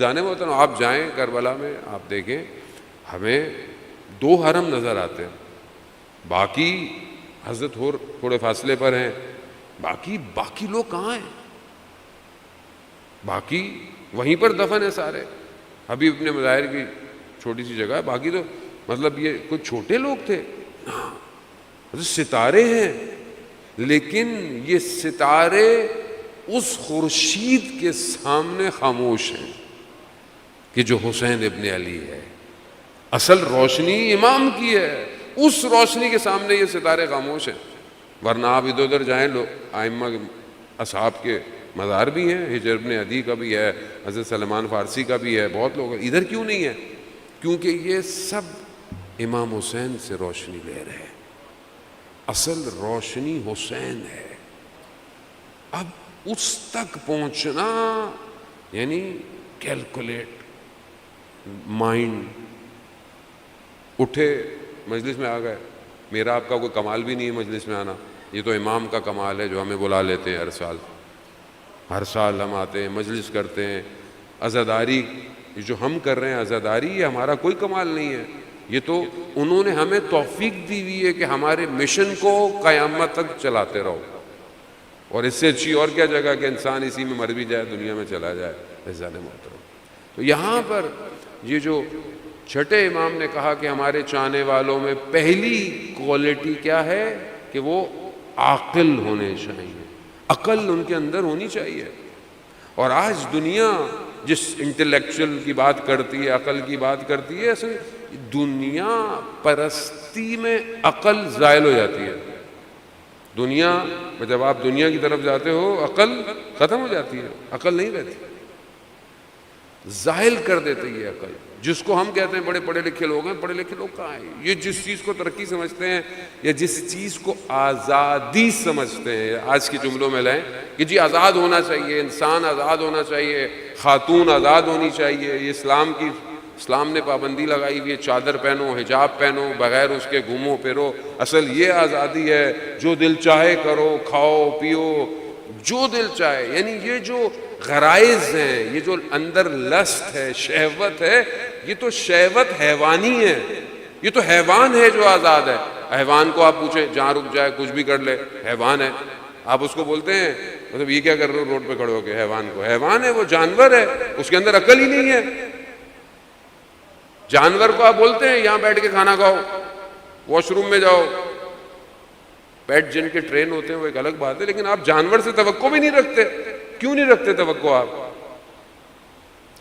عزیزان محترم آپ جائیں کربلا میں، آپ دیکھیں ہمیں 2 حرم نظر آتے ہیں، باقی حضرت ہور تھوڑے فاصلے پر ہیں، باقی لوگ کہاں ہیں؟ باقی وہیں پر دفن ہے سارے، حبیب ابن مظاہر کی چھوٹی سی جگہ ہے، باقی تو مطلب یہ کوئی چھوٹے لوگ تھے، ستارے ہیں، لیکن یہ ستارے اس خورشید کے سامنے خاموش ہیں کہ جو حسین ابن علی ہے۔ اصل روشنی امام کی ہے، اس روشنی کے سامنے یہ ستارے خاموش ہیں۔ ورنہ آپ ادھر ادھر جائیں، لوگ ائمہ اصحاب کے مزار بھی ہیں، ہجر ابن عدی کا بھی ہے، حضرت سلمان فارسی کا بھی ہے، بہت لوگ ہیں، ادھر کیوں نہیں ہے؟ کیونکہ یہ سب امام حسین سے روشنی لے رہے ہیں، اصل روشنی حسین ہے۔ اب اس تک پہنچنا یعنی کیلکولیٹ مائنڈ، اٹھے مجلس میں آ گئے، میرا آپ کا کوئی کمال بھی نہیں ہے مجلس میں آنا، یہ تو امام کا کمال ہے جو ہمیں بلا لیتے ہیں ہر سال ہم آتے ہیں، مجلس کرتے ہیں۔ عزاداری جو ہم کر رہے ہیں، عزاداری، یہ ہمارا کوئی کمال نہیں ہے، یہ تو انہوں نے ہمیں توفیق دی ہوئی ہے کہ ہمارے مشن کو قیامت تک چلاتے رہو، اور اس سے اچھی اور کیا جگہ کہ انسان اسی میں مر بھی جائے، دنیا میں چلا جائے۔ عزیزان محترم، تو یہاں پر یہ جو چھٹے امام نے کہا کہ ہمارے چاہنے والوں میں پہلی کوالٹی کیا ہے کہ وہ عاقل ہونے چاہیے، عقل ان کے اندر ہونی چاہیے۔ اور آج دنیا جس انٹلیکچوئل کی بات کرتی ہے، عقل کی بات کرتی ہے، اصل دنیا پرستی میں عقل زائل ہو جاتی ہے۔ دنیا میں جب آپ دنیا کی طرف جاتے ہو، عقل ختم ہو جاتی ہے، عقل نہیں رہتی، زائل کر دیتے یہ عقل۔ جس کو ہم کہتے ہیں بڑے پڑھے لکھے لوگ ہیں، پڑھے لکھے لوگ کہاں ہیں؟ یہ جس چیز کو ترقی سمجھتے ہیں یا جس چیز کو آزادی سمجھتے ہیں، آج کے جملوں میں لیں کہ جی آزاد ہونا چاہیے، انسان آزاد ہونا چاہیے، خاتون آزاد ہونی چاہیے، یہ اسلام نے پابندی لگائی ہوئی ہے، چادر پہنو، حجاب پہنو، بغیر اس کے گھومو پھرو، اصل یہ آزادی ہے، جو دل چاہے کرو، کھاؤ پیو جو دل چاہے۔ یعنی یہ جو غرائز ہیں، یہ جو اندر لسٹ ہے، شہوت ہے، یہ تو شہوت حیوانی ہے، یہ تو حیوان ہے جو آزاد ہے۔ حیوان کو آپ پوچھیں جہاں رک جائے کچھ بھی کر لے، حیوان ہے، آپ اس کو بولتے ہیں مطلب یہ کیا کر رہے ہو روڈ پہ کھڑے ہو کے؟ حیوان کو، حیوان ہے، وہ جانور ہے، اس کے اندر عقل ہی نہیں ہے۔ جانور کو آپ بولتے ہیں یہاں بیٹھ کے کھانا کھاؤ، واش روم میں جاؤ، پیٹ جن کے ٹرین ہوتے ہیں وہ ایک الگ بات ہے، لیکن آپ جانور سے توقع بھی نہیں رکھتے۔ کیوں نہیں رکھتے توقع؟ آپ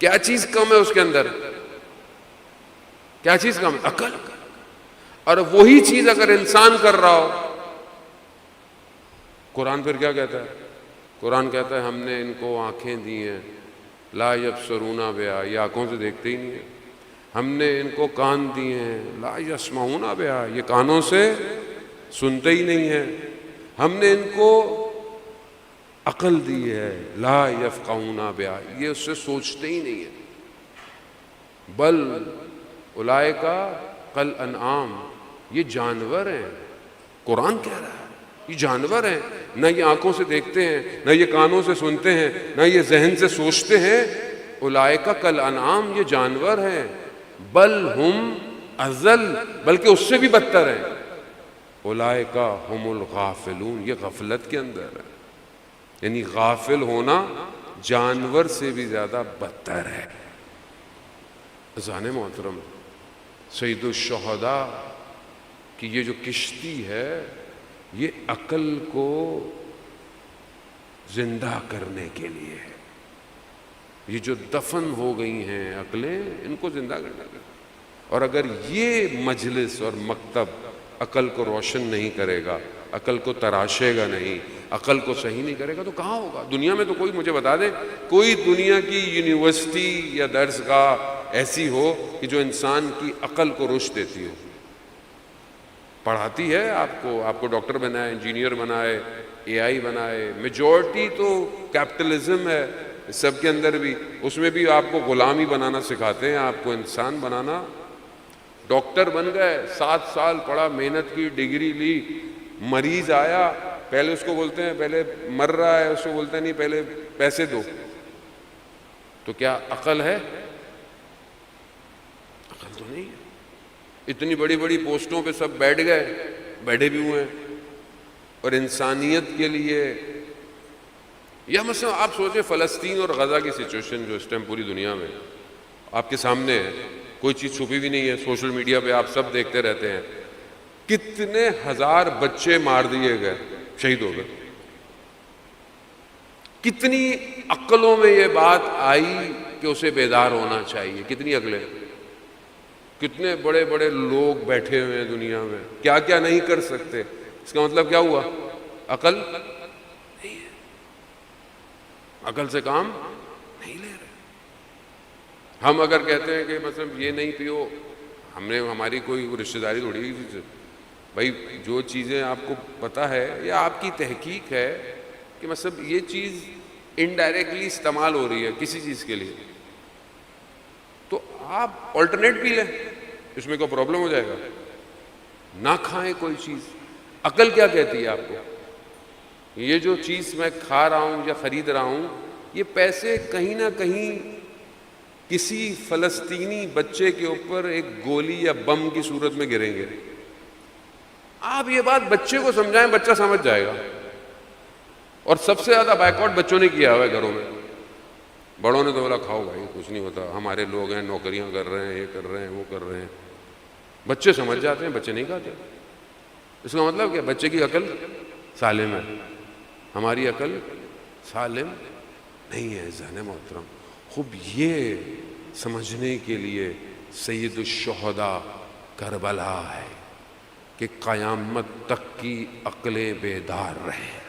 کیا چیز کم ہے اس کے اندر؟ کیا چیز کم ہے؟ عقل۔ اور وہی چیز اگر انسان کر رہا ہو، قرآن پھر کیا کہتا ہے؟ قرآن کہتا ہے ہم نے ان کو آنکھیں دی ہیں، لا یبصرون بہا، یہ آنکھوں سے دیکھتے ہی نہیں ہیں۔ ہم نے ان کو کان دیے ہیں، لا یسمعون بہا، یہ کانوں سے سنتے ہی نہیں ہیں۔ ہم نے ان کو عقل دی ہے، لا یفقہون بہا، یہ اس سے سوچتے ہی نہیں ہیں۔ بل اولئک کالانعام، یہ جانور ہیں۔ قرآن کہہ رہا ہے یہ جانور ہیں، نہ یہ آنکھوں سے دیکھتے ہیں، نہ یہ کانوں سے سنتے ہیں، نہ یہ ذہن سے سوچتے ہیں۔ اولئک کالانعام، یہ جانور ہیں، بل ہم اضل، بلکہ اس سے بھی بدتر ہیں۔ اولئک ہم الغافلون، یہ غفلت کے اندر ہے، یعنی غافل ہونا جانور سے بھی زیادہ بدتر ہے۔ عزیزان محترم، سید الشہداء کی یہ جو کشتی ہے، یہ عقل کو زندہ کرنے کے لیے ہے۔ یہ جو دفن ہو گئی ہیں عقلیں، ان کو زندہ کرنے کے لیے۔ اور اگر یہ مجلس اور مکتب عقل کو روشن نہیں کرے گا، عقل کو تراشے گا نہیں، عقل کو صحیح نہیں کرے گا، تو کہاں ہوگا؟ دنیا میں تو کوئی مجھے بتا دے کوئی دنیا کی یونیورسٹی یا درسگاہ ایسی ہو کہ جو انسان کی عقل کو رشد دیتی ہو، پڑھاتی ہے آپ کو ڈاکٹر بنائے، انجینئر بنائے، اے آئی بنائے۔ میجورٹی تو کیپٹلزم ہے سب کے اندر بھی، اس میں بھی آپ کو غلامی بنانا سکھاتے ہیں، آپ کو انسان بنانا۔ ڈاکٹر بن گئے، 7 سال پڑھا، محنت کی، ڈگری لی، مریض آیا، پہلے اس کو بولتے ہیں، پہلے مر رہا ہے، اس کو بولتے ہیں نہیں پہلے پیسے دو، تو کیا عقل ہے؟ عقل تو نہیں ہے. اتنی بڑی بڑی پوسٹوں پہ سب بیٹھ گئے، بیٹھے بھی ہوئے ہیں، اور انسانیت کے لیے. یا مثلا آپ سوچیں فلسطین اور غزہ کی سچویشن جو اس ٹائم پوری دنیا میں آپ کے سامنے ہے، کوئی چیز چھپی بھی نہیں ہے، سوشل میڈیا پہ آپ سب دیکھتے رہتے ہیں. کتنے ہزار بچے مار دیے گئے، شہید ہو گئے. کتنی عقلوں میں یہ بات آئی کہ اسے بیدار ہونا چاہیے؟ کتنی عقلیں؟ کتنے بڑے بڑے لوگ بیٹھے ہوئے ہیں دنیا میں، کیا کیا نہیں کر سکتے. اس کا مطلب کیا ہوا؟ عقل نہیں ہے، عقل سے کام نہیں لے رہے. ہم اگر کہتے ہیں کہ مثلا یہ نہیں پیو، ہماری کوئی رشتہ داری تھوڑی ہے بھائی. جو چیزیں آپ کو پتہ ہے یا آپ کی تحقیق ہے کہ مثلا یہ چیز انڈائریکٹلی استعمال ہو رہی ہے کسی چیز کے لیے، تو آپ آلٹرنیٹ پی لیں، اس میں کوئی پرابلم ہو جائے گا. نہ کھائیں کوئی چیز. عقل کیا کہتی ہے آپ کو؟ یہ جو چیز میں کھا رہا ہوں یا خرید رہا ہوں، یہ پیسے کہیں نہ کہیں کسی فلسطینی بچے کے اوپر ایک گولی یا بم کی صورت میں گریں گے. آپ یہ بات بچے کو سمجھائیں، بچہ سمجھ جائے گا. اور سب سے زیادہ بائیکاٹ بچوں نے کیا ہوا ہے گھروں میں. بڑوں نے تو بولا کھاؤ بھائی کچھ نہیں ہوتا، ہمارے لوگ ہیں، نوکریاں کر رہے ہیں، یہ کر رہے ہیں، وہ کر رہے ہیں. بچے سمجھ جاتے ہیں، بچے نہیں کھاتے. اس کا مطلب کیا؟ بچے کی عقل سالم ہے، ہماری عقل سالم نہیں ہے. ذہن محترم، خوب یہ سمجھنے کے لیے سید الشہداء کربلا ہے کہ قیامت تک کی عقلیں بیدار رہیں.